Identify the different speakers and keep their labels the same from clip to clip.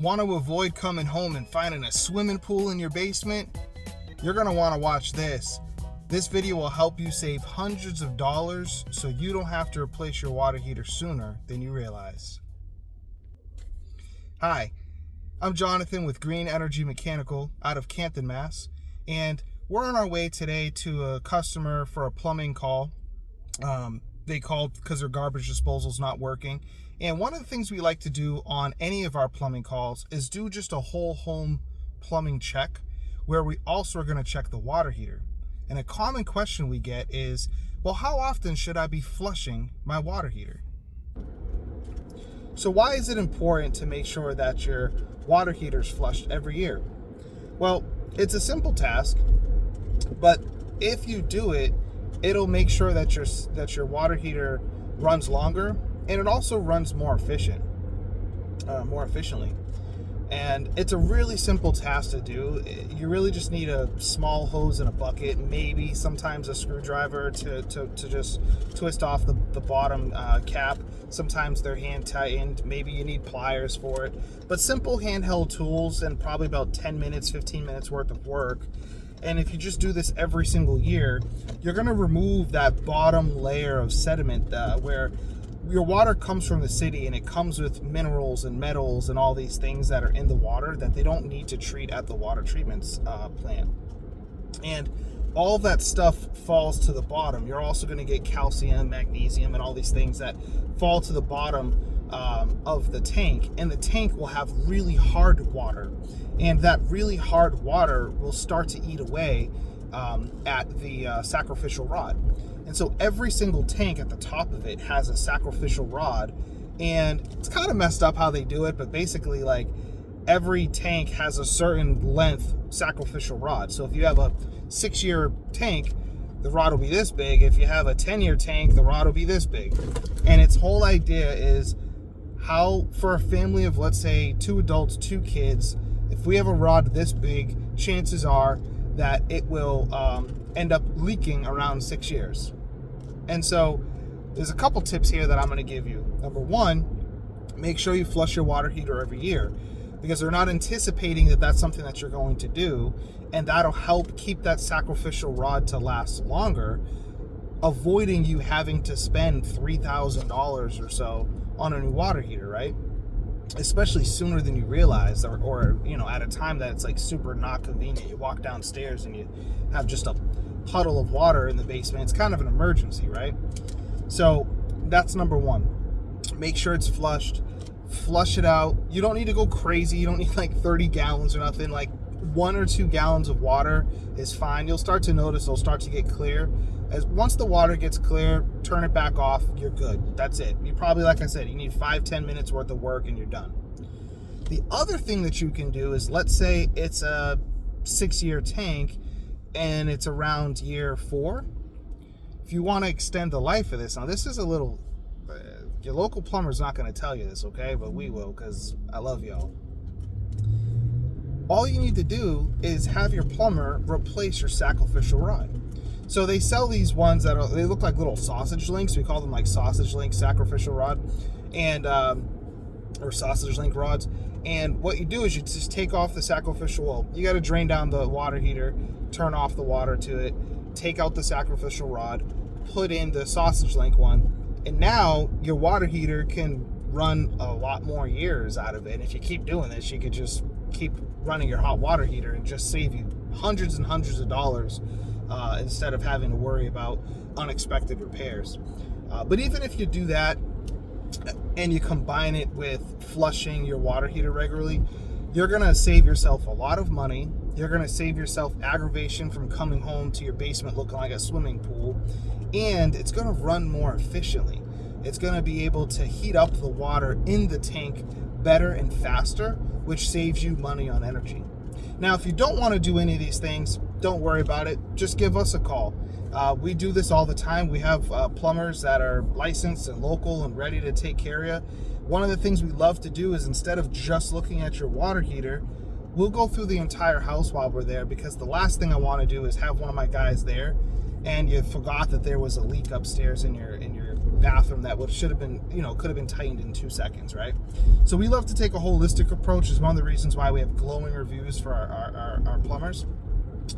Speaker 1: Want to avoid coming home and finding a swimming pool in your basement? You're going to want to watch this. This video will help you save hundreds of dollars so you don't have to replace your water heater sooner than you realize. Hi, I'm Jonathan with Green Energy Mechanical out of Canton, Mass. And we're on our way today to a customer for a plumbing call. They called because their garbage disposal is not working. And one of the things we like to do on any of our plumbing calls is do just a whole home plumbing check where we also are going to check the water heater. And a common question we get is, well, how often should I be flushing my water heater? So why is it important to make sure that your water heater is flushed every year? Well, it's a simple task, but if you do it, it'll make sure that your water heater runs longer, and it also runs more efficiently. And it's a really simple task to do. You really just need a small hose and a bucket, maybe sometimes a screwdriver to just twist off the bottom cap. Sometimes they're hand tightened. Maybe you need pliers for it. But simple handheld tools and probably about 10 minutes, 15 minutes worth of work. And if you just do this every single year, you're going to remove that bottom layer of sediment where your water comes from the city, and it comes with minerals and metals and all these things that are in the water that they don't need to treat at the water treatment plant. And all of that stuff falls to the bottom. You're also going to get calcium, magnesium, and all these things that fall to the bottom of the tank. And the tank will have really hard water. And that really hard water will start to eat away at the sacrificial rod. And so every single tank at the top of it has a sacrificial rod, and it's kind of messed up how they do it, but basically like every tank has a certain length sacrificial rod. So if you have a 6-year tank, the rod will be this big. If you have a 10-year tank, the rod will be this big. And its whole idea is how, for a family of, let's say, 2 adults, 2 kids, if we have a rod this big, chances are that it will end up leaking around 6 years. And so there's a couple tips here that I'm going to give you. Number one, make sure you flush your water heater every year, because they're not anticipating that that's something that you're going to do, and that'll help keep that sacrificial rod to last longer, avoiding you having to spend $3,000 or so on a new water heater, right? Especially sooner than you realize, or at a time that it's like super not convenient. You walk downstairs and you have just a puddle of water in the basement. It's kind of an emergency, right? So that's number one. Make sure it's flushed. Flush it out. You don't need to go crazy. You don't need like 30 gallons or nothing. Like 1 or 2 gallons of water is fine. You'll start to notice it'll start to get clear. Once the water gets clear, turn it back off. You're good. That's it. You probably, like I said, you need 5-10 minutes worth of work and you're done. The other thing that you can do is, let's say it's a 6-year tank and it's around year 4. If you want to extend the life of this, now this is a little, your local plumber's not going to tell you this, okay? But we will, because I love y'all. All you need to do is have your plumber replace your sacrificial rod. So they sell these ones they look like little sausage links. We call them like sausage link sacrificial rod, and or sausage link rods. And what you do is you just take off the sacrificial. Well, you got to drain down the water heater, turn off the water to it, take out the sacrificial rod, put in the sausage link one, and now your water heater can run a lot more years out of it. And if you keep doing this, you could just keep running your hot water heater and just save you hundreds and hundreds of dollars. Instead of having to worry about unexpected repairs. But even if you do that and you combine it with flushing your water heater regularly, you're going to save yourself a lot of money. You're going to save yourself aggravation from coming home to your basement looking like a swimming pool. And it's going to run more efficiently. It's going to be able to heat up the water in the tank better and faster, which saves you money on energy. Now, if you don't want to do any of these things, don't worry about it. Just give us a call. We do this all the time. We have plumbers that are licensed and local and ready to take care of you. One of the things we love to do is, instead of just looking at your water heater, we'll go through the entire house while we're there, because the last thing I want to do is have one of my guys there and you forgot that there was a leak upstairs in your bathroom that should have been, could have been tightened in 2 seconds, right? So we love to take a holistic approach. Is one of the reasons why we have glowing reviews for our plumbers.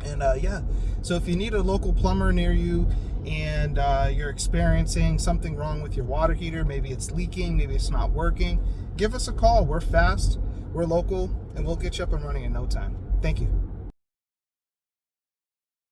Speaker 1: And yeah, so if you need a local plumber near you and you're experiencing something wrong with your water heater, maybe it's leaking, maybe it's not working, give us a call. We're fast, we're local, and we'll get you up and running in no time. Thank you.